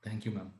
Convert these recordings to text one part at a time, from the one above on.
Thank you ma'am.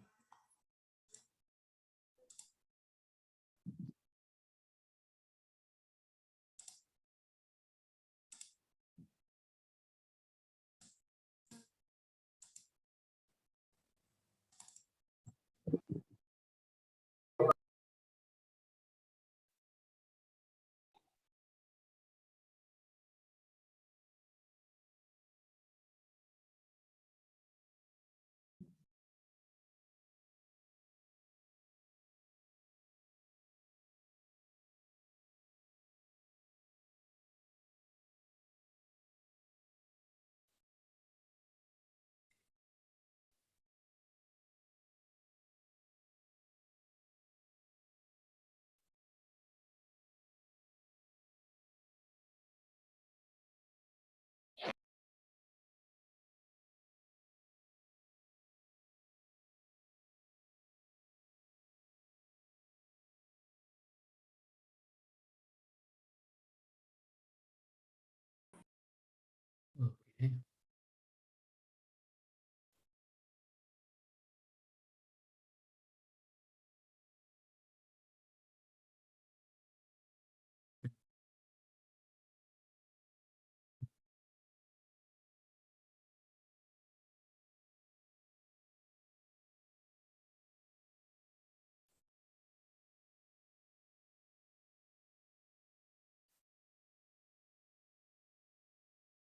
Okay.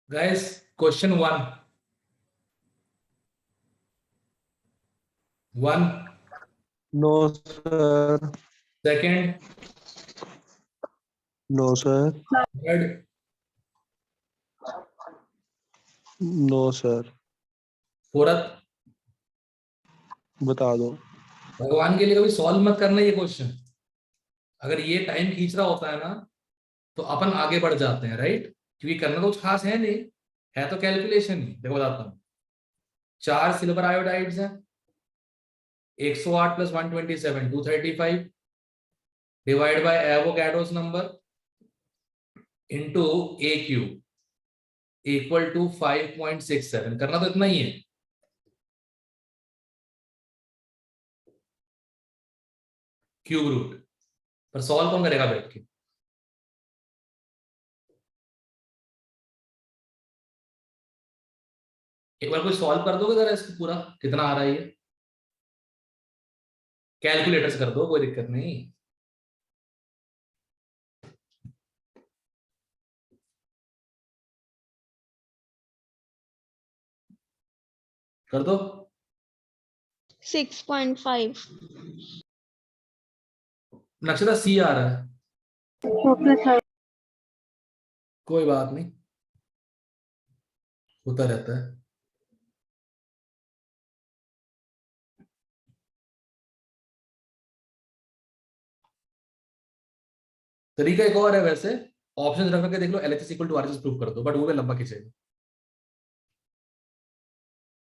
Guys, question 1. 1. No, sir. Second. No, sir. Third. No, sir. Fourth. बता दो। भगवान के लिए कभी सॉल्व मत करना ये क्वेश्चन। अगर ये टाइम खींच रहा होता है ना तो अपन आगे बढ़ जाते हैं, राइट? क्योंकि करना तो कुछ खास है नहीं, है तो कैलकुलेशन ही। देखो बताता हूँ। 4 सिल्वर आयोडाइड्स हैं, 108 + 127 235 divide by Avogadro's number into a cube equal to 5.67। करना तो इतना ही है। क्यूब रूट पर सॉल्व कौन करेगा बैठ के? एक बार कोई सॉल्व कर दोगे जरा इसको पूरा, कितना आ रहा है ये? कैलकुलेटर से कर दो, कोई दिक्कत नहीं। कर दो। 6.5। नक्षत्रा सी आ रहा है। Okay sir. कोई बात नहीं, होता रहता है। तरीका एक और है वैसे, ऑप्शन रख के देख लो, LHS equal to RHS prove कर दो, बट वो भी लंबा खींचेगा,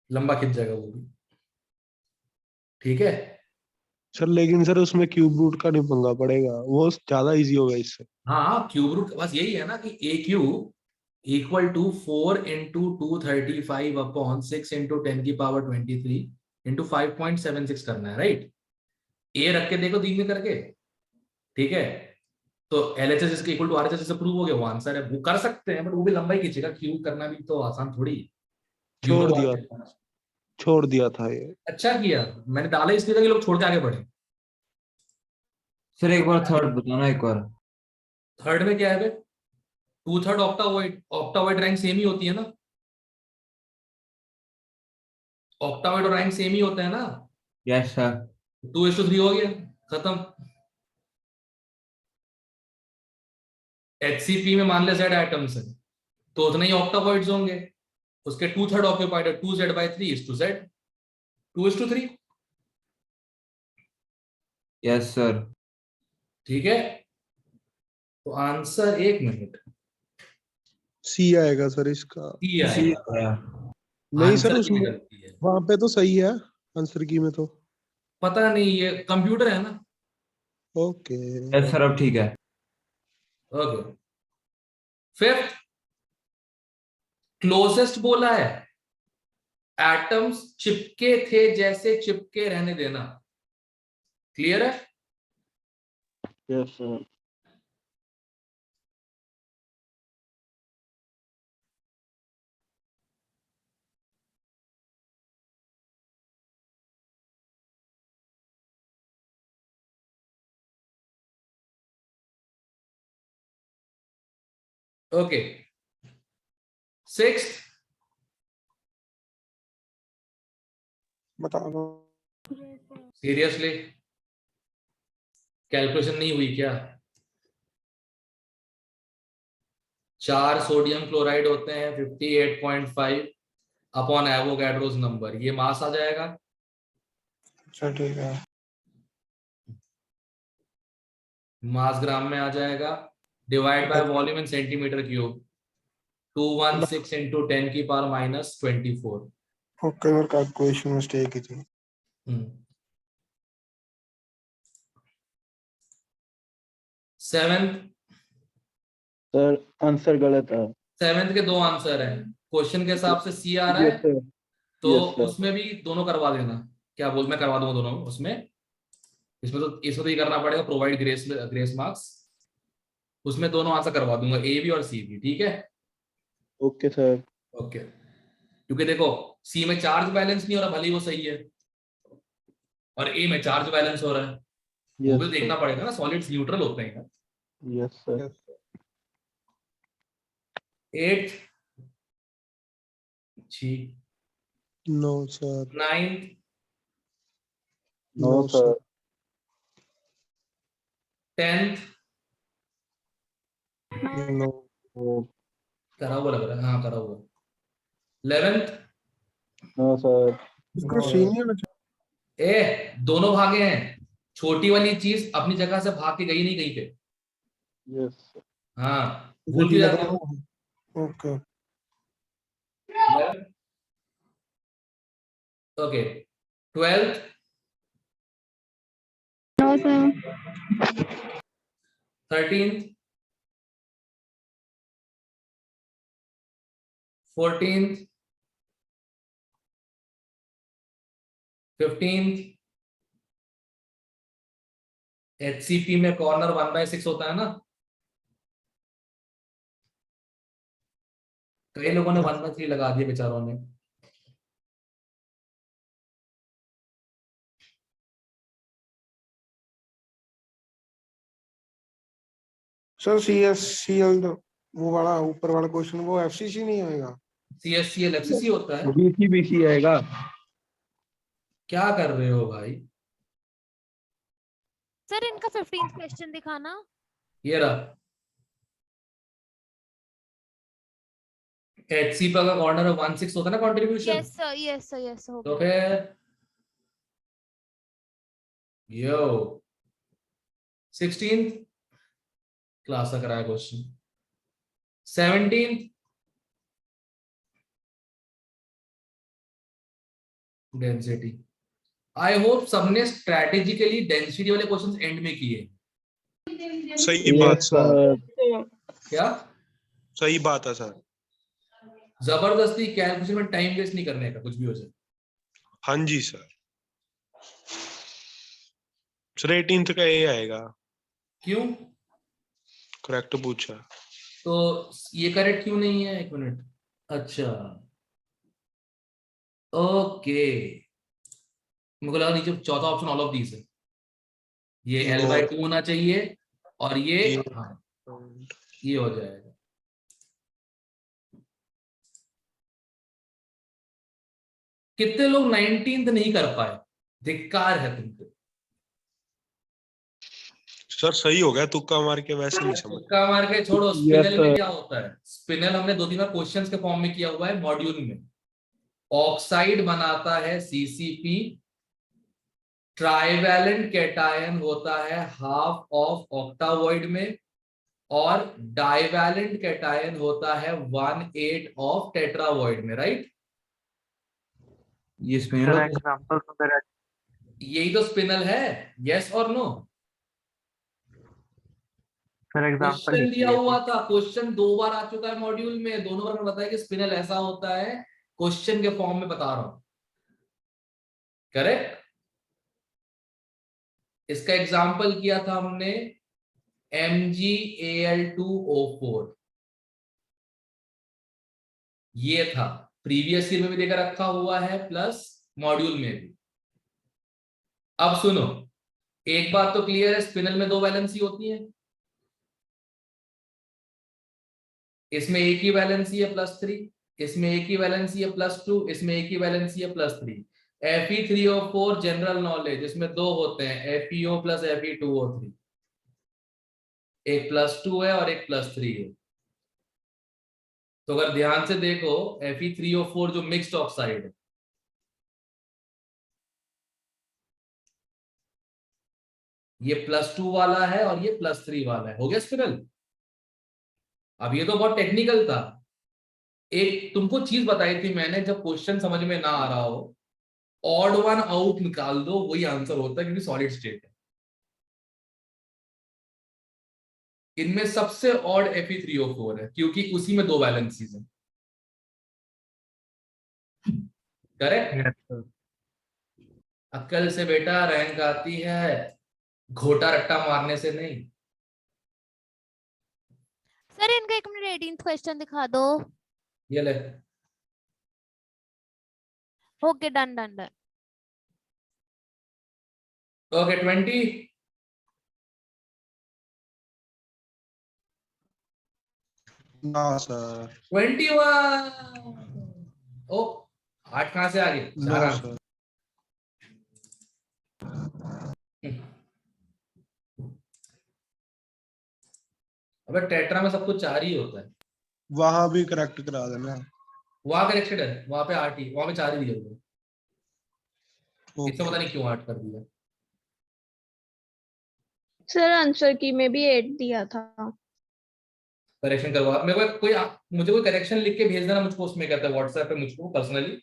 लंबा खींच जाएगा वो भी। ठीक है सर लेकिन सर उसमें क्यूब रूट का नहीं पंगा पड़ेगा, वो ज्यादा इजी होगा इससे। हाँ, क्यूब रूट बस यही है ना कि ए क्यूब इक्वल टू 4 × 235 अपॉन 6 × 10⁻23 × 5.76 करना है, राइट? ए रख के देखो दिन में करके, ठीक है? तो LHS इसके इक्वल टू RHS से प्रूव हो गया, वो आंसर है। वो कर सकते हैं बट वो भी लंबा ही खींचेगा, क्यूब करना भी तो आसान थोड़ी। You know what? छोड़ दिया था ये। अच्छा किया, मैंने डाला इसलिए था कि लोग छोड़ के आगे बढ़े। सर एक बार थर्ड बताना एक बार। थर्ड में क्या है बे? 2/3 ऑक्टावॉइड। ऑक्टावॉइड रैंक सेम ही होती है ना? ऑक्टावॉइड और रैंक सेम ही होता है ना? Yes sir. 2:3 हो गया, खत्म। HCP में मान ले Z एटम्स है तो उतना ही ऑक्टावॉइड्स होंगे। उसके 2/3 ऑक्यूपाइड है, 2Z/3 is to Z, 2:3। Yes sir. ठीक है, तो आंसर 1 मिनट सी आएगा सर इसका। सी आएगा। नहीं सर आंसर की भी उसमें गलती है। वहां पे तो सही है, आंसर की में तो। पता नहीं, ये कंप्यूटर है ना। ओके। यस सर अब ठीक है। ओके, फिफ्थ क्लोजेस्ट बोला है एटम्स चिपके थे जैसे चिपके रहने देना। क्लियर है? Yes sir. ओके, सिक्स्थ, बता दो। सीरियसली कैलकुलेशन नहीं हुई क्या? 4 सोडियम क्लोराइड होते हैं 58.5 अपॉन एवोगैड्रोस नंबर, ये मास आ जाएगा। अच्छा ठीक है। मास ग्राम में आ जाएगा, divide by volume in centimetre cube, 216 into 10 की power minus 24। Okay sir, calculation mistake ही थी। सेवेंथ, सर आंसर गलत है। सेवेंथ के 2 आंसर हैं, क्वेश्चन के हिसाब से सी आ रहा यस है, सर। तो यस सर। उसमें भी दोनों करवा देना। क्या बोल, मैं करवा दूंगा दोनों उसमें। इसमें तो ये करना पड़ेगा, प्रोवाइड ग्रेस ग्रेस मार्क्स। उसमें दोनों आंसर करवा दूंगा, ए भी और सी भी, ठीक है? Okay sir. ओके, क्योंकि देखो सी में चार्ज बैलेंस नहीं हो रहा, भले ही वो सही है, और ए में चार्ज बैलेंस हो रहा है, वो यस भी सर। देखना पड़ेगा ना, सॉलिड्स न्यूट्रल होते हैं। Yes sir. 8th, जी, no sir. 9th, no sir. 10th, no. करा हुआ लग रहा है, हाँ करा हुआ। 11th, no sir. इसका सीनियर दोनों भागे हैं, छोटी वाली चीज अपनी जगह से भाग के गई नहीं कहीं पे। यस। हाँ, भूल भी जाते हो। Okay. Okay, 12th, no sir. 13th, 14th, 15th, HCP में कॉर्नर 1/6 होता है ना, कई लोगों ने 1/3 लगा दिया बेचारों ने। सर CSCL वो वाला ऊपर वाला क्वेश्चन, वो FCC नहीं होएगा? CSCL FCC होता है? BCBC आएगा। क्या कर रहे हो भाई? सर इनका 15th क्वेश्चन दिखाना। ये रहा, HCP का कॉर्नर 1/6 होता है ना contribution. Yes sir, yes sir, yes हो तो गया। फिर यो 16th क्लास का कराया question, 17th density. I hope सबने स्ट्रेटेजिकली डेंसिटी वाले क्वेश्चंस एंड में किए। सही बात सर। क्या सही बात है सर। जबरदस्ती कैलकुलेशन में टाइम वेस्ट नहीं करने का, कुछ भी हो जाए। हाँ जी सर। सर 18th का ए आएगा। क्यों? करेक्ट पूछा। तो ये करेक्ट क्यों नहीं है? एक मिनट, अच्छा ओके, मुझे लगा नीचे चौथा ऑप्शन ऑल ऑफ दीज है, ये L/2 होना चाहिए, और ये हाँ ये हो जाएगा। कितने लोग 19th नहीं कर पाए? धिक्कार है तुमको। सर सही हो गया, तुक्का मार के, वैसे नहीं समझ। तुक्का मार के छोड़ो, स्पिनल में क्या होता है? स्पिनल हमने 2-3 बार क्वेश्चंस के फॉर्म में किया हुआ है मॉड्यूल में। ऑक्साइड बनाता है CCP, ट्राइवैलेंट कैटायन होता है हाफ ऑफ ऑक्टावॉइड में, और डाइवैलेंट कैटायन होता है 1/8 ऑफ टेट्रावॉइड में, राइट? ये स्पिनल एग्जांपल वगैरह। यही तो स्पिनल है, यस और नो? सर एग्जांपल क्वेश्चन दिया लिखिए। हुआ था, क्वेश्चन 2 बार आ चुका है मॉड्यूल में, दोनों बार मैंने बताया कि स्पिनल ऐसा होता है, क्वेश्चन के फॉर्म में बता रहा हूं, करेक्ट। इसका एग्जाम्पल किया था हमने MgAl2O4, ये था प्रीवियस ईयर में भी देकर रखा हुआ है प्लस मॉड्यूल में भी। अब सुनो, एक बात तो क्लियर है, स्पिनल में 2 वैलेंसी होती है, इसमें एक ही वैलेंसी है +3, इसमें एक ही वैलेंसी है +2, इसमें एक ही वैलेंसी है +3। Fe3O4 जनरल नॉलेज, इसमें 2 होते हैं, FeO + Fe2O3, एक +2 है और एक +3 है। तो अगर ध्यान से देखो Fe3O4 जो मिक्स्ड ऑक्साइड है, ये +2 वाला है और ये +3 वाला है, हो गया स्पिनल। अब ये तो बहुत टेक्निकल था, एक तुमको चीज बताई थी मैंने, जब क्वेश्चन समझ में ना आ रहा हो, ऑड वन आउट निकाल दो, वही आंसर होता है, क्योंकि सॉलिड स्टेट है। इनमें सबसे ऑड Fe3O4 है, क्योंकि उसी में 2 वैलेंसीज हैं, करेक्ट। Yes, sir. अक्ल से बेटा रैंक आती है, घोटा रट्टा मारने से नहीं। सर इनका 1 मिनट 18th क्वेश्चन दिखा दो। ये ले, okay done done done. Okay 20, ना सर, 21। ओ 8 कहां से आ गए? No 4 sir. अबे टेट्रा में सब कुछ 4 ही होता है। वहां भी करेक्ट करा देना। वहां करेक्टेड है, वहां पे 8 ही, वहां पे 4 ही दिए हुए, इसमें पता ओके। नहीं क्यों 8 कर दिया। सर आंसर की में भी 8 दिया था। करेक्शन करवा, मेरे को कोई मुझे कोई करेक्शन लिख के भेज देना मुझको, उसमें कहता है व्हाट्सएप पे मुझको पर्सनली,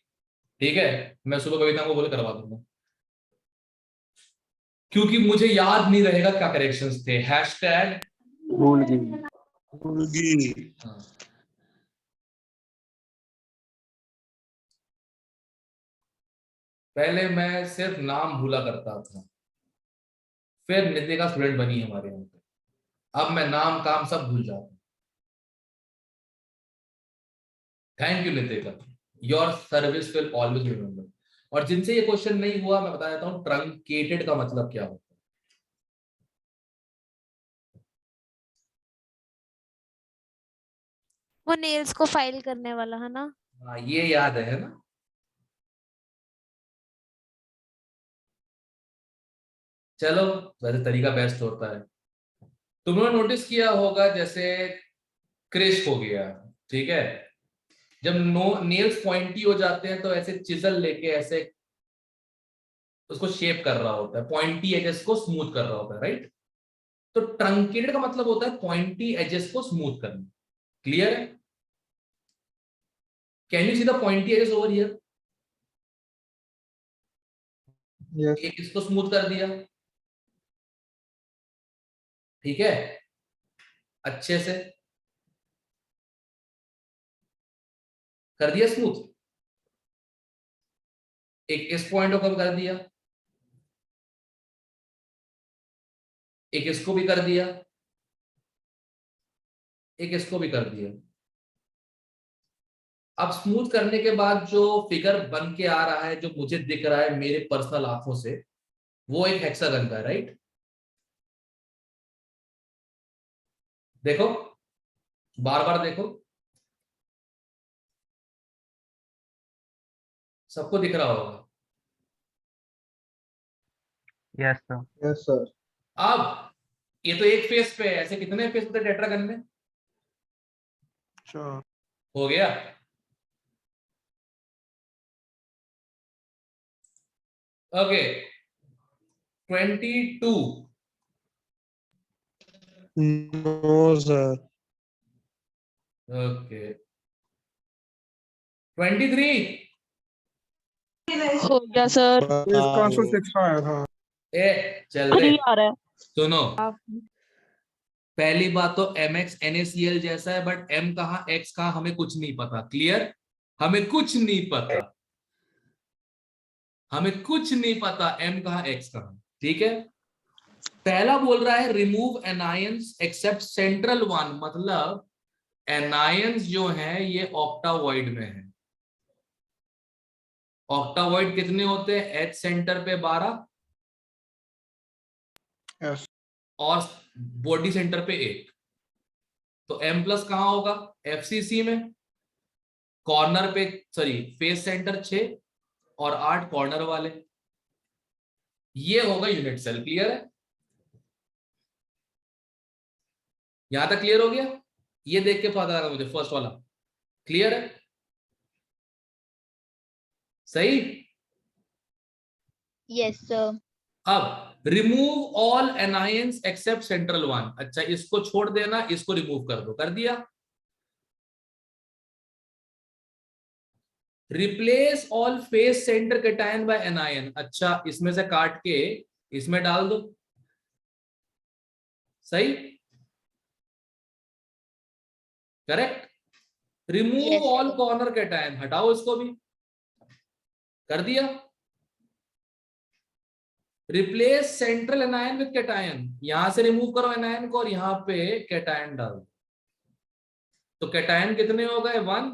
ठीक है, मैं सुबह कविता को बोले करवा दूंगा, क्योंकि मुझे याद नहीं रहेगा क्या करेक्शंस थे। हैशटैग भूल गई। होगी। हाँ। पहले मैं सिर्फ नाम भूला करता था, फिर नितिका स्टूडेंट बनी हमारे यहाँ पे, अब मैं नाम काम सब भूल जाता हूँ। Thank you Nitika, your service will always remember. और जिनसे ये क्वेश्चन नहीं हुआ, मैं बता देता हूँ ट्रंकेटेड का मतलब क्या होता है। वो नेल्स को फाइल करने वाला है ना? हाँ ये याद है ना। चलो, वैसे तरीका बेस्ट होता है। तुमने नोटिस किया होगा, जैसे क्रिश हो गया, ठीक है, जब नेल्स पॉइंटी हो जाते हैं तो ऐसे चिजल लेके ऐसे उसको शेप कर रहा होता है, पॉइंटी एजेस को स्मूथ कर रहा होता है, राइट। तो ट्रंकेटेड का मतलब होता है पॉइंटी एजेस को स्मूथ करना। क्लियर है? Can you see the pointy edges over here? Yes. एक इसको स्मूथ कर दिया, ठीक है, अच्छे से कर दिया स्मूथ। एक इस पॉइंट को कम कर दिया, एक इसको भी कर दिया, एक इसको भी कर दिया। अब स्मूथ करने के बाद जो फिगर बन के आ रहा है, जो मुझे दिख रहा है मेरे पर्सनल आंखों से, वो एक हेक्सागन का है, राइट। देखो, बार बार देखो, सबको दिख रहा होगा। Yes, sir. Yes sir. अब ये तो एक फेस पे है, ऐसे कितने फेस होते हैं टेट्रागन में? अच्छा, हो गया। Okay 22, no sir. ओके 23, हो गया सर। इसका आंसर 6 आया था। ए चल रे, आ रहा है। सुनो, पहली बात तो MX NaCl जैसा है, बट M कहाँ X कहाँ हमें कुछ नहीं पता। क्लियर? हमें कुछ नहीं पता, हमें कुछ नहीं पता m कहां x कहां। ठीक है, पहला बोल रहा है remove anions except central one, मतलब एनायंस जो है ये ऑक्टावॉइड में है। ऑक्टावॉइड कितने होते हैं? H सेंटर पे 12 Yes. और बॉडी सेंटर पे 1। तो m प्लस कहां होगा? FCC में। कॉर्नर पे, सॉरी, फेस सेंटर 6 और 8 कॉर्नर वाले, ये होगा यूनिट सेल। क्लियर है? यहां तक क्लियर हो गया? ये देख के पता लगा मुझे फर्स्ट वाला क्लियर है? सही। Yes, sir. अब remove all anions except central one. अच्छा, इसको छोड़ देना, इसको रिमूव कर दो। कर दिया। Replace all face centre cation by anion. अच्छा, इसमें से काट के इसमें डाल दो। सही, correct. Remove Yes, all sir. Corner cation, हटाओ इसको भी। कर दिया। Replace central anion with cation, यहां से रिमूव करो एनायन को और यहां पे कैटायन डाल दो। तो कैटायन कितने हो गए? 1।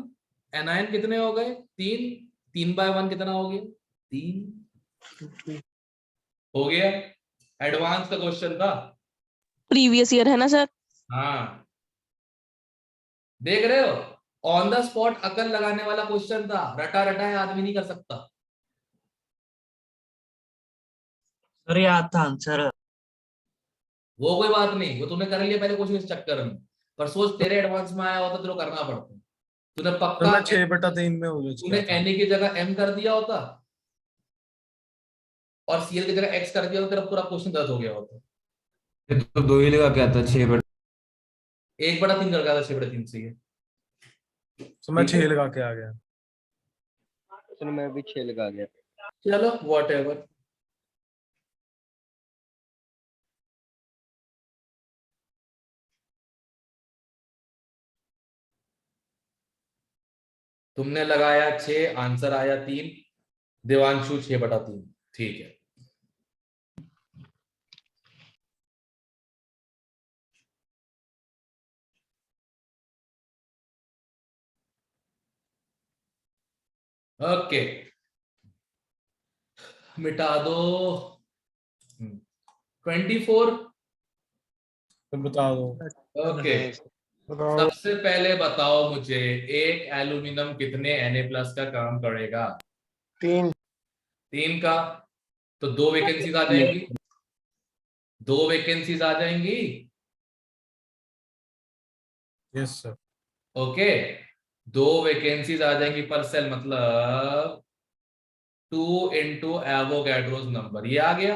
एनायन कितने हो गए? 3। 3 बाय 1 कितना हो गया? 3 हो गया। एडवांस का क्वेश्चन था, प्रीवियस ईयर है ना सर? हाँ देख रहे हो, ऑन द स्पॉट अकल लगाने वाला क्वेश्चन था, रटा रटा है आदमी नहीं कर सकता। सर याद था आंसर। वो कोई बात नहीं, वो तूने कर लिया पहले क्वेश्चन इस चक्कर में, पर सोच तेरे एडवांस में आया होता तो करना पड़ता। तूने पक्का मैं 6/3 में हो तूने एन की जगह एम कर दिया होता और सीएल की जगह एक्स कर दिया होता, तेरा पूरा क्वेश्चन गलत हो गया होता। ये तो 2 ही लगा क्या था? 6/3 1/3 कर गया था, 6/3 से ये। तो मैं 6 लगा के आ गया। सर मैं भी 6 लगा गया। चलो व्हाटएवर। तुमने लगाया 6, आंसर आया 3। देवांशु 6/3। ठीक है, ओके, मिटा दो। 24। तो बता दो। ओके, बताओ। सबसे पहले बताओ मुझे, एक एल्यूमिनियम कितने Na+ का काम करेगा? 3। 3 का। तो 2 वैकेंसीज आ जाएंगी, 2 वैकेंसीज आ जाएंगी। Yes sir. ओके, 2 वैकेंसीज आ जाएंगी पर सेल, मतलब 2 into एवोगैड्रोस नंबर। ये आ गया।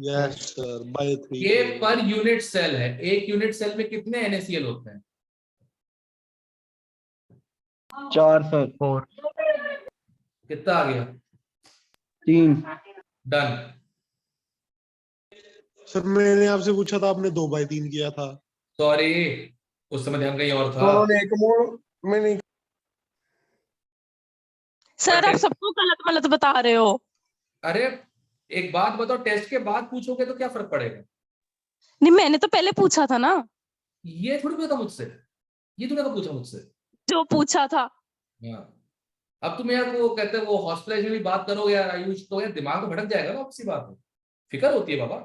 Yes sir, by 3। ये पर यूनिट सेल है। एक यूनिट सेल में कितने NaCl होते हैं? 4 सर। 4। कितना आ गया? 3। डन। सर मैंने आपसे पूछा था, आपने 2/3 किया था। सॉरी, उस समय ध्यान कहीं और था। दोनों ने एक मोड़ में नहीं। सर आप सबको गलत गलत बता रहे हो। अरे एक बात बताओ, टेस्ट के बाद पूछोगे तो क्या फर्क पड़ेगा? नहीं, मैंने तो पहले पूछा था ना। ये थोड़ी पूछा मुझसे, ये तूने तो पूछा मुझसे। जो पूछा था। हाँ, अब तुम यार वो कहते हैं वो हॉस्पिटलाइजेशन की बात करोगे यार आयुष, तो यार दिमाग तो भटक जाएगा ना, आपसी बात है, फिक्र होती है बाबा।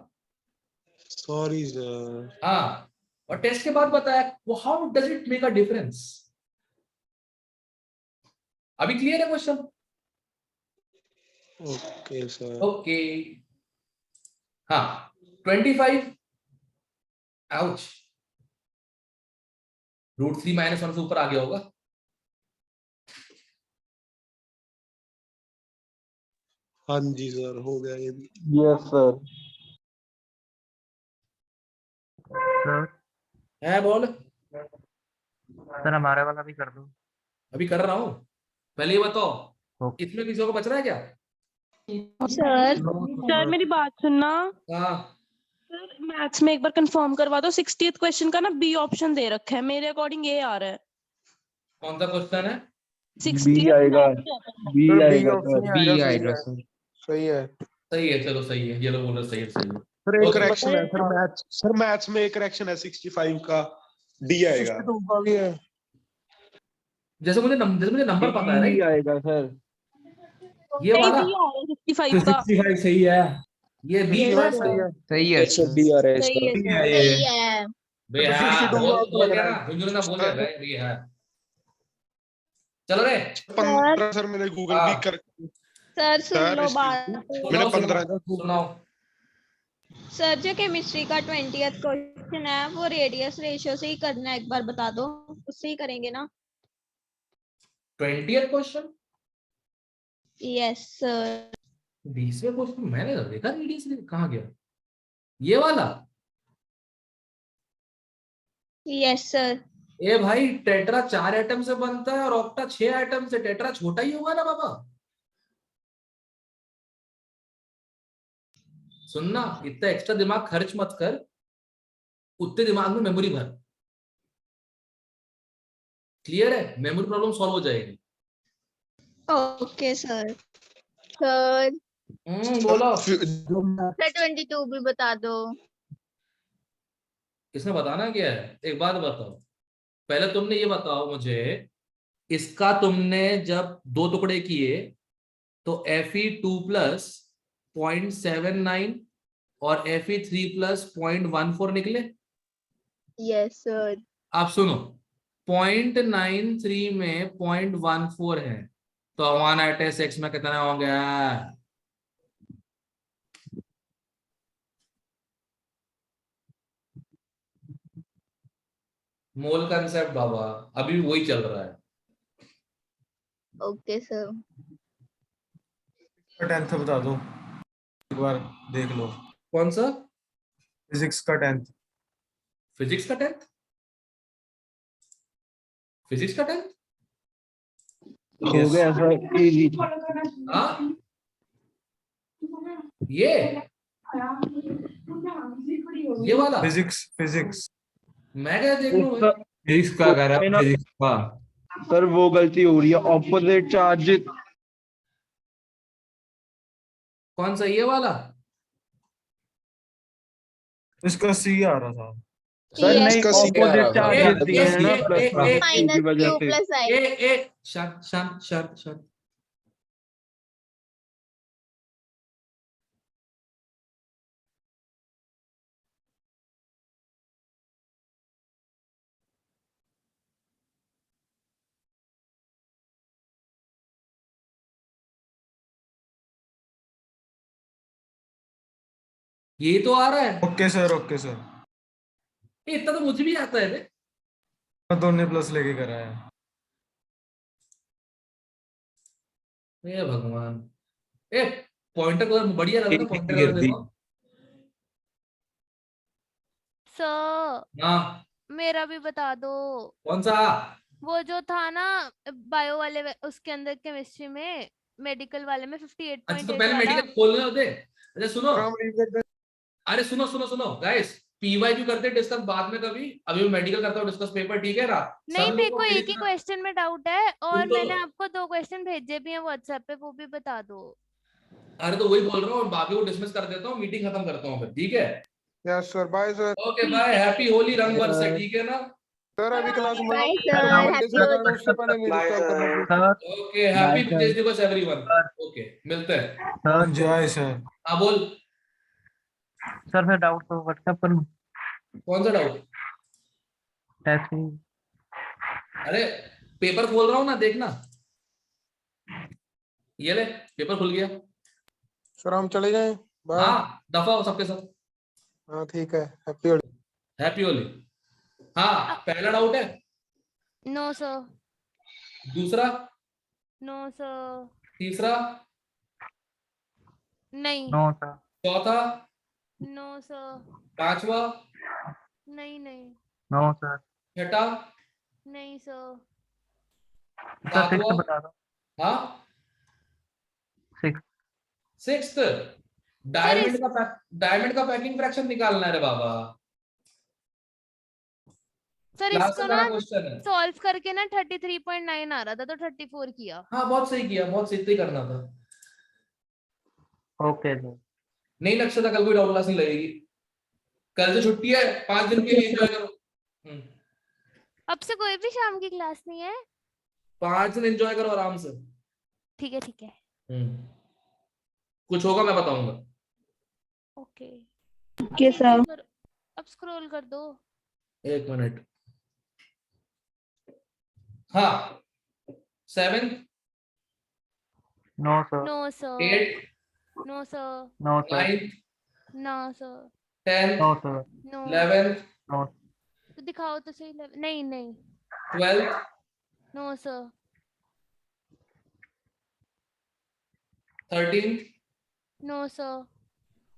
Sorry sir. हाँ, और टेस्ट के बाद बताया वो, how does it make a difference? अभी क्लियर है क्वेश्चन? Okay sir. ओके, हाँ 25। आउच, √3 - 1 से ऊपर आ गया होगा। हाँ जी सर, हो गया ये भी। Yes sir. है बोल। सर हमारे वाला भी कर दो। अभी कर रहा हूं, पहले ये बताओ इसमें किसी को बच रहा है क्या? सर मेरी बात सुनना। हाँ, सर मैथ्स में एक बार कंफर्म करवा दो, 60th क्वेश्चन का ना बी ऑप्शन दे रखा है, मेरे अकॉर्डिंग ये आ रहा है। कौन सा क्वेश्चन है? 60 आएगा। बी सर बी आएगा ऑप्शन सर, ही बी आएगा, आएगा सही है, सर। सही है। सही है, चलो सही है, ये लोग बोल रहे सही है, सही है। सर एक Okay. करेक्शन है सर मैथ्स में एक करेक्शन है 65 का, डी आएगा। 62 का भी है। जैसे मुझे नंबर पता है, बी राइट? आएगा सर। ये नहीं वाला, बी आ रहा है 65 का। 65 सही है। ये बी है 65 सही है। सही है सर डी आ रहा है सही इसका। है ये सही है। बे तो हाँ, 62 बोल आपको बोल लग दिया रहा ना, है। झुंझुनू ने बोल दिया भाई, ये है। चलो रे। 15 सर मैंने गूगल भी हाँ। कर सर सुन सर लो इसकी बात। मैंने सुनाओ 15 का सुनाओ। सर जो केमिस्ट्री का 20th क्वेश्चन है वो रेडियस रेशियो से ही करना है, एक बार बता दो, उससे ही करेंगे ना? 20th question, yes sir. 20वें क्वेश्चन मैंने तो देखा, रेडियस कहाँ गया? ये वाला? Yes sir. ए भाई, टेट्रा 4 एटम से बनता है और ऑक्टा 6 एटम से, टेट्रा छोटा ही होगा ना बाबा। सुनना, इतना एक्स्ट्रा दिमाग खर्च मत कर, उतने दिमाग में मेमोरी भर। क्लियर है? मेमोरी प्रॉब्लम सॉल्व हो जाएगी। Okay sir. सर बोलो। सर 22 भी बता दो। इसमें बताना क्या है, एक बात बताओ, पहले तुमने ये बताओ मुझे, इसका तुमने जब 2 टुकड़े किए तो Fe2+0.79 और Fe3+0.14 निकले। Yes sir. आप सुनो, 0.93 में 0.14 है, तो 1/6 में कितना हो गया? मोल कंसेप्ट बाबा, अभी भी वही चल रहा है। Okay sir. 10th बता दो, एक बार देख लो। कौन सा? फिजिक्स का 10th। फिजिक्स का 10th? फिजिक्स का 10th? हो गया सर, इजी। हाँ, ये वाला फिजिक्स मैं क्या देख लूं भाई? फिजिक्स का कह रहा है, फिजिक्स का। सर वो गलती हो रही है, ऑपोजिट चार्ज। कौन सा, ये वाला? इसका सी आ रहा था। सर Yes, नहीं, इसका सी आ रहा ऑपोजिट था। ए, चार्जेस दिए ए, हैं ना ए, प्लस ए, का, ए, की वजह से। प्लस आई। शांत शांत शांत शांत शांत। ये तो आ रहा है, ओके सर, ओके सर। इतना तो मुझे भी आता है रे। मैं दोनों प्लस लेके कराया। हे भगवान, ए पॉइंटर कलर बढ़िया लग रहा है, पॉइंटर कलर गिर दी। देखो। सर हाँ, मेरा भी बता दो। कौन सा? वो जो था ना बायो वाले उसके अंदर केमिस्ट्री में, मेडिकल वाले में अच्छा, तो 58.8 पहले वाला। मेडिकल खोलने दे। अच्छा सुनो, सर हम revisit कर- अरे सुनो सुनो सुनो गाइस, पीवाईक्यू करते डिस्कस बाद में कभी, अभी मैं मेडिकल करता हूँ डिस्कस पेपर, ठीक है ना? नहीं, सब मेरे लोग को को एक ही क्वेश्चन में डाउट है और तो, मैंने आपको 2 क्वेश्चन भेजे भी हैं व्हाट्सएप पे, वो भी बता दो। अरे तो वही बोल रहा हूँ, बाकी को डिसमिस कर देता हूँ, मीटिंग खत्म करता हूँ फिर, ठीक है? Yes sir, bye sir. Okay bye, happy Holi रंग बरसे, ठीक है ना? सर अभी क्लास बाय मंडे सर, से हैप्पी स्टार्ट, उससे पहले नहीं Bye, डिस्टर्ब करना sir. Please. Okay, happy Vijay Diwas everyone. Okay, मिलते हैं। जय सर। हाँ बोल, सर मैं डाउट तो व्हाट्सएप पर कौन सा डाउट? ऐसे ही। अरे पेपर खोल रहा हूँ ना, देखना। ये ले, पेपर खुल गया। सर हम चले जाएं, बाय। हाँ, दफा हो सबके सब। हाँ ठीक है, हैप्पी होली। हैप्पी होली। हाँ, पहला डाउट है। No sir. दूसरा? No sir. तीसरा? नहीं। No sir. चौथा? No sir. पांचवा? नहीं नहीं। No sir. छठा? नहीं सर। सर 6 सातवां? बता दो। हाँ, 6। सिक्स्थ। इस- डायमंड का पैकिंग फ्रैक्शन निकालना है रे बाबा। सर क्लास इसको का ना मेरा क्वेश्चन है। सॉल्व करके ना 33.9 आ रहा था तो 34 किया। हाँ बहुत सही किया, बहुत सही, इतना ही करना था। Okay sir. नहीं लक्ष्य था, कल कोई डाउट क्लास नहीं लगेगी, कल से छुट्टी है, 5 दिन के लिए एंजॉय करो। अब से कोई भी शाम की क्लास नहीं है? 5 दिन एंजॉय करो आराम से। ठीक है ठीक है। कुछ होगा मैं बताऊंगा। Okay okay sir. अब स्क्रॉल कर दो। 1 मिनट। हाँ 7 no sir. No sir. 8 no sir. No sir. 9 no sir. 10 no sir. No 11 no. तो दिखाओ तो सही। नहीं नहीं 12 no sir. 13 no sir.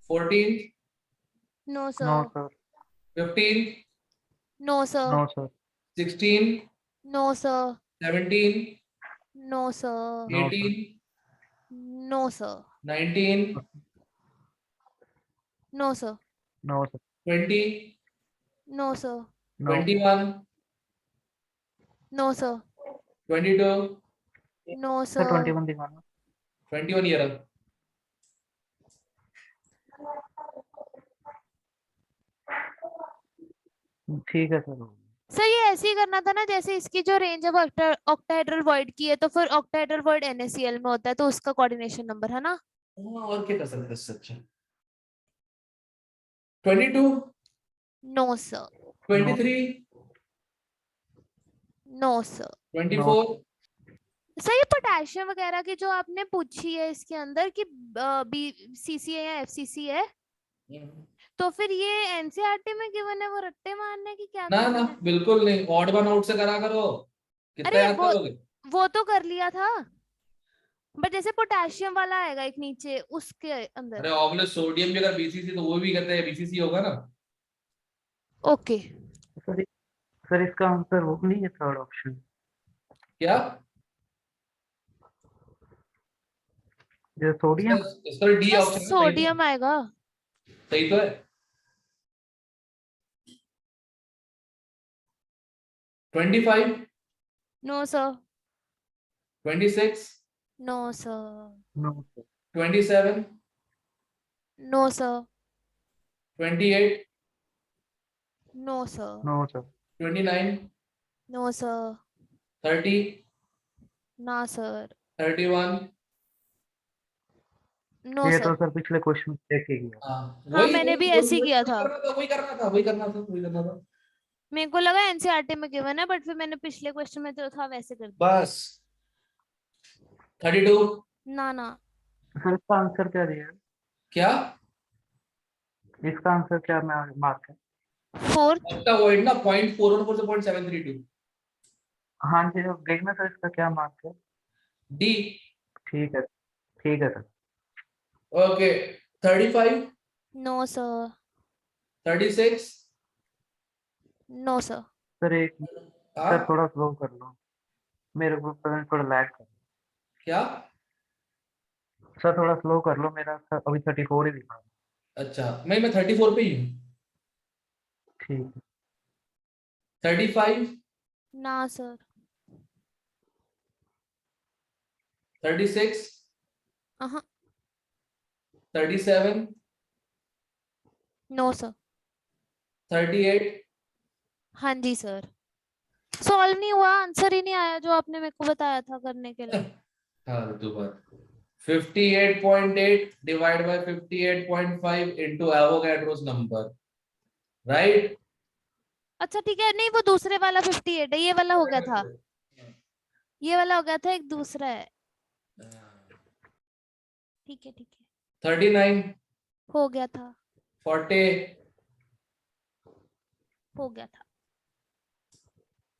14 no no sir. Sir. 15 no sir. No sir. 16 no sir. 17 no sir. No, sir. 18 no sir. 19 no sir. No, sir. 20 no sir. No. 21 no sir. 22 no sir sir. 21 दिखाना। 21 year. ठीक है sir. Sir ये ऐसे ही करना था ना, जैसे इसकी जो रेंज अब ऑक्टाहेड्रल वॉइड की है तो फिर ऑक्टाहेड्रल वॉइड NaCl में होता है तो उसका कोऑर्डिनेशन नंबर है ना। और क्या कर सकते हैं इससे अच्छा। 22 no sir. 23 no sir. 24 sir ये पोटेशियम वगैरह की जो आपने पूछी है इसके अंदर कि BCC है या FCC है, तो फिर ये NCERT में गिवन है, वो रट्टे मारने की क्या ना करना ना है? बिल्कुल नहीं, ऑड वन आउट से करा करो, कितना अरे याद करोगे। वो तो कर लिया था, बट जैसे पोटेशियम वाला आएगा एक नीचे उसके अंदर। अरे ऑब्वियस सोडियम भी अगर BCC तो वो भी कहते हैं BCC होगा ना। ओके सर सर इसका आंसर वो नहीं है, थर्ड ऑप्शन। क्या जो सोडियम। इसका डी ऑप्शन है, सही तो है, सोडियम आएगा। सही तो है। 25 no sir. 26 no sir. No sir. 27 no sir. 28 no sir. No sir. 29 no sir. 30 ना सर। 31। नो ये सर। तो सर पिछले क्वेश्चन देख के गया। हाँ हाँ वही मैंने भी वही ऐसे ही किया था। वही करना था, वही करना था, वही करना था। मेरे को लगा NCERT में गिवन है, बट फिर मैंने पिछले क्वेश्चन में जो था वैसे कर दिया। बस 32। ना ना सर इसका आंसर क्या दिया है? क्या इसका आंसर क्या मैं मार्क है? 4th। आपका वॉइड ना 0.414 से 0.732 हाँ जी, अब देखना सर इसका क्या मार्क है। डी। ठीक है sir. Okay 35 no sir. 36। No sir. Sir एक हाँ सर थोड़ा स्लो कर लो, मेरे को पता नहीं थोड़ा लैग कर। क्या सर थोड़ा स्लो कर लो, मेरा सर अभी 34 ही दिखा रहा है। अच्छा मैं 34 पे ही हूँ। ठीक है। 35 ना सर। 36 हाँ 37 नो सर। 38 हाँ जी सर। सॉल्व नहीं हुआ, आंसर ही नहीं आया जो आपने मेरे को बताया था करने के लिए। हाँ दो बार 58.8 divide by 58.5 into Avogadro's number, right. अच्छा ठीक है, नहीं वो दूसरे वाला 58 है, ये वाला हो गया था, ये वाला हो गया था, एक दूसरा है। ठीक है 39 हो गया था, 40 हो गया था,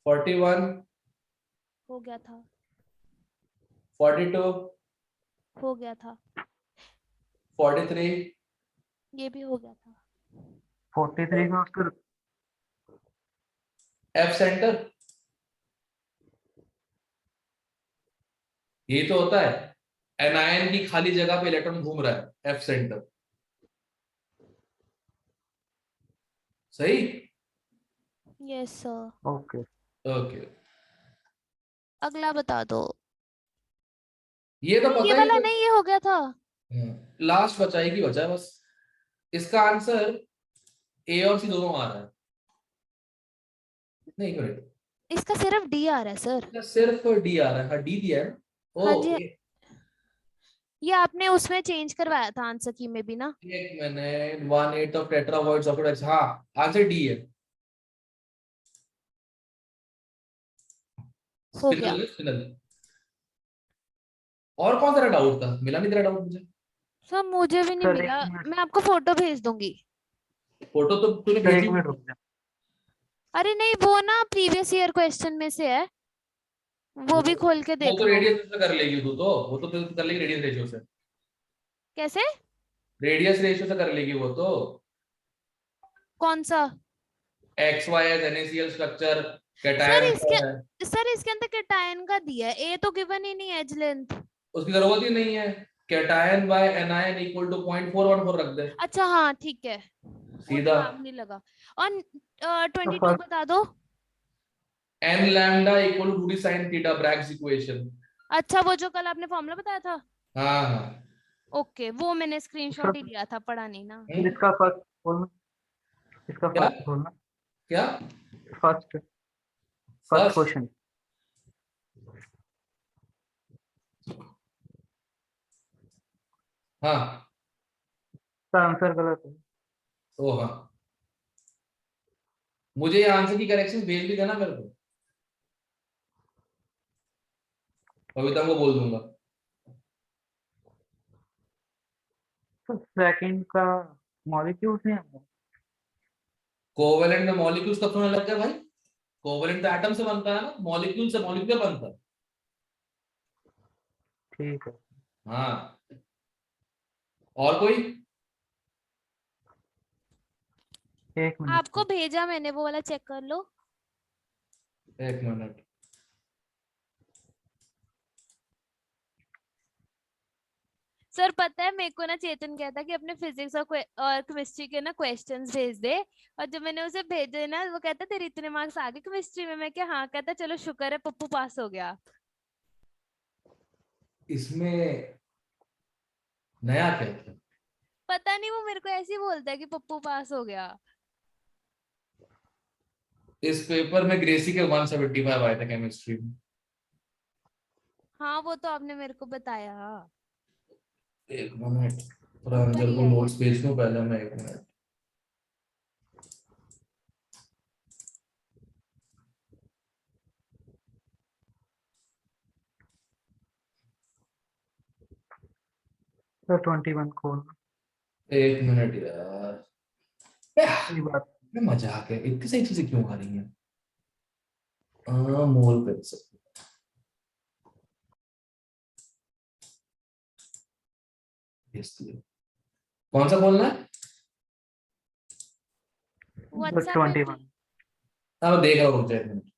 41 हो गया था, 42 हो गया था, 43 ये भी हो गया था। 43 में उसका एफ सेंटर, ये तो होता है एनायन की खाली जगह पे इलेक्ट्रॉन घूम रहा है, एफ सेंटर। सही यस सर। ओके ओके, अगला बता दो। ये तो नहीं, ये पता ही वाला है। नहीं, ये हो गया था। लास्ट बचा है कि बचा है बस। इसका आंसर ए और सी दोनों आ रहा है। नहीं करेक्ट, इसका सिर्फ डी आ रहा है सर। इसका सिर्फ डी आ रहा है। हाँ डी दिया है ना। हाँ ओ जी, ये आपने उसमें चेंज करवाया था आंसर की में भी ना। एक minute, 1/8 of tetra voids of its, हाँ आंसर डी है। हो गया। Spinel spinel. और कौन सा डाउट था, मिला नहीं तेरा डाउट मुझे। सर मुझे भी नहीं सर, एक मिला, मिनट। मैं आपको फोटो भेज दूंगी। फोटो तो तूने सर, भेजी। 1 मिनट रुक जा। अरे नहीं, वो ना प्रीवियस ईयर क्वेश्चन में से है, वो भी खोल के वो देख तो लो। रेडियस से कर लेगी तू, तो वो तो तू कर लेगी रेडियस रेशियो से। कैसे? रेडियस रेशियो से कर लेगी वो तो। कौन सा? X Y as NaCl structure, sir cation इसके सर इसके अंदर कैटायन का दिया है, ए तो गिवन ही नहीं है, एज लेंथ। उसकी जरूरत ही नहीं है। Cation by anion equal to 0.414 रख दे अच्छा हाँ ठीक है, वो सीधा। दिमाग नहीं लगा। और तो 22 फर्स्ट बता दो। n lambda equal to 2d sin theta, Bragg's equation. अच्छा, वो जो कल आपने फॉर्मूला बताया था। हाँ हाँ। ओके, वो मैंने स्क्रीनशॉट ही लिया था, पढ़ा नहीं ना। फिर इसका फर्स्ट खोलना। इसका क्या फर्स्ट खोलना। क्या फर्स्ट फर्स्ट? क्वेश्चन। हाँ। इसका आंसर गलत है। ओ हाँ, मुझे ये आंसर की करेक्शन भेज भी देना मेरे को, कविता को बोल दूंगा। तो सेकंड का मॉलिक्यूल्स नहीं है। कोवेलेंट में मॉलिक्यूल्स कब होने लग गया भाई? कोवेलेंट तो एटम से बनता है ना, मॉलिक्यूल से मॉलिक्यूल बनता है। ठीक है। हाँ, और कोई? 1 मिनट। आपको भेजा मैंने, वो वाला चेक कर लो। एक मिनट। सर पता है, मेरे को ना चेतन कहता कि अपने फिजिक्स और केमिस्ट्री के ना क्वेश्चंस भेज दे, और जब मैंने उसे भेजे ना, वो कहता तेरे इतने मार्क्स आ गए केमिस्ट्री में। मैं क्या हाँ, कहता चलो शुक्र है पप्पू पास हो गया। इसमें नया क्या था? पता नहीं, वो मेरे को ऐसे ही बोलता है कि पप्पू पास हो गया। इस पेपर में ग्रेसी के 175 आए थे केमिस्ट्री में। हाँ वो तो आपने मेरे को बताया। एक मिनट, थोड़ा ऊपर अंजल ही को है ये। नोट्स भेज दूं पहले मैं, एक मिनट। तो 21 खोलना। एक मिनट यार, ये बात। मैं मजाक है, इतनी सही चीजें क्यों आ रही हैं? मोल प्रिंसिपल, कौन सा बोलना है? व्हाट्सएप में 21। अब देख रहा हूँ, एक मिनट।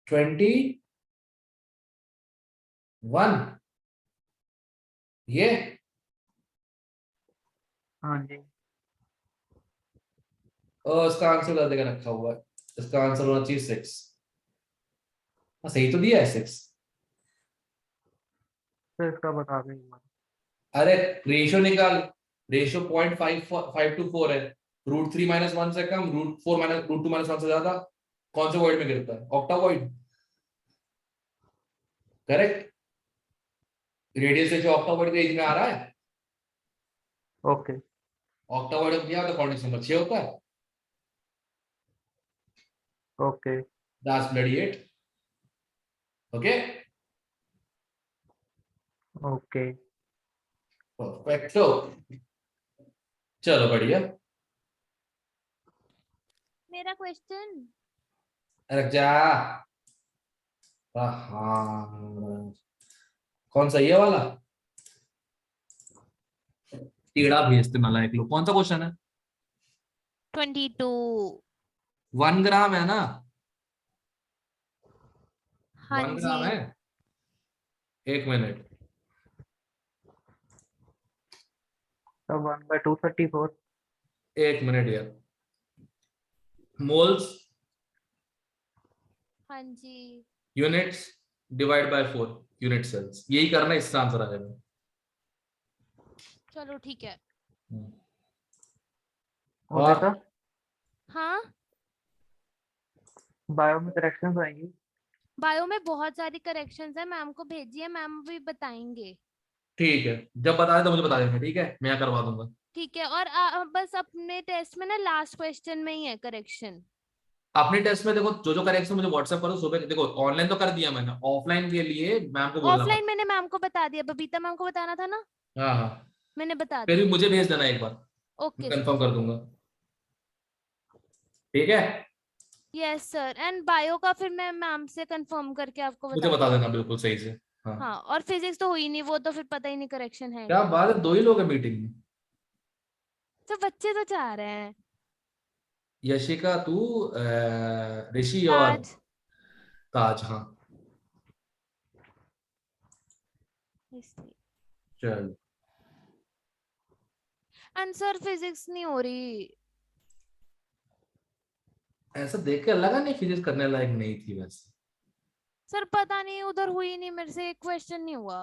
21 ये। हाँ जी। इसका आंसर बता देगा, रखा हुआ है। इसका आंसर होना चाहिए 6। हाँ सही तो दिया है 6। तो इसका बता दें एक बार। अरे रेशियो निकाल, रेशियो 0.524 है। √3 - 1 से कम, √2 - 1 से ज्यादा। कौन से वर्ड में गिरता है? ऑक्टावॉइड, करेक्ट। रेडियस रेशियो ऑक्टावॉइड के एज में आ रहा है। ओके। ऑक्टावॉइड दिया तो कॉर्डिनेट नंबर 6 होता है। Okay. That's bloody it. Okay, okay. perfecto. चलो बढ़िया। मेरा क्वेश्चन। रख जा। हाँ, कौन सा ये वाला? टेढ़ा भेजते नालायक लोग। कौन सा क्वेश्चन है? 22। 1 ग्राम है ना? हाँ 1 जी। ग्राम है। एक मिनट, तो 1/234। एक मिनट यार। मोल्स, हाँ जी। Units divide by 4 unit cells, यही करना, इसका आंसर आ जाएगा। चलो ठीक है। और और बेटा हाँ, बायो में करेक्शंस आएंगी। बायो में बहुत सारी करेक्शंस है, मैम को भेजिए, मैम भी बताएंगे। ठीक है, जब बता दे तो मुझे बता देना, ठीक है, मैं करवा दूंगा। ठीक है, और बस अपने टेस्ट में ना लास्ट क्वेश्चन में ही है करेक्शन। अपने टेस्ट में देखो, जो जो करेक्शन मुझे व्हाट्सएप करो सुबह, देखो ऑनलाइन तो कर दिया मैंने, ऑफलाइन के लिए मैम को बोलना ऑफलाइन मैंने मैम को बता दिया, बबीता मैम को बताना था ना, पड़ता। हाँ हाँ, मैंने बता फिर भी दिया। मुझे भेज देना एक बार, मैं ओके कंफर्म कर दूंगा, ठीक है। यस सर, एंड बायो का फिर मैं मैम से कंफर्म करके आपको मुझे बता बता दूंगी। देना बिल्कुल सही से। हाँ, हाँ, और फिजिक्स तो हुई नहीं, वो तो फिर पता ही नहीं करेक्शन है क्या नहीं। बात है, 2 ही लोग हैं मीटिंग में। तो बच्चे तो चाह रहे हैं। यशिका, तू, ऋषि और ताज। ताज, हाँ इसलिए चल। एंड सर फिजिक्स नहीं हो रही। ऐसा देख के लगा नहीं फिजिक्स करने लायक नहीं थी वैसे। सर पता नहीं, उधर हुई नहीं, मेरे से एक क्वेश्चन नहीं हुआ।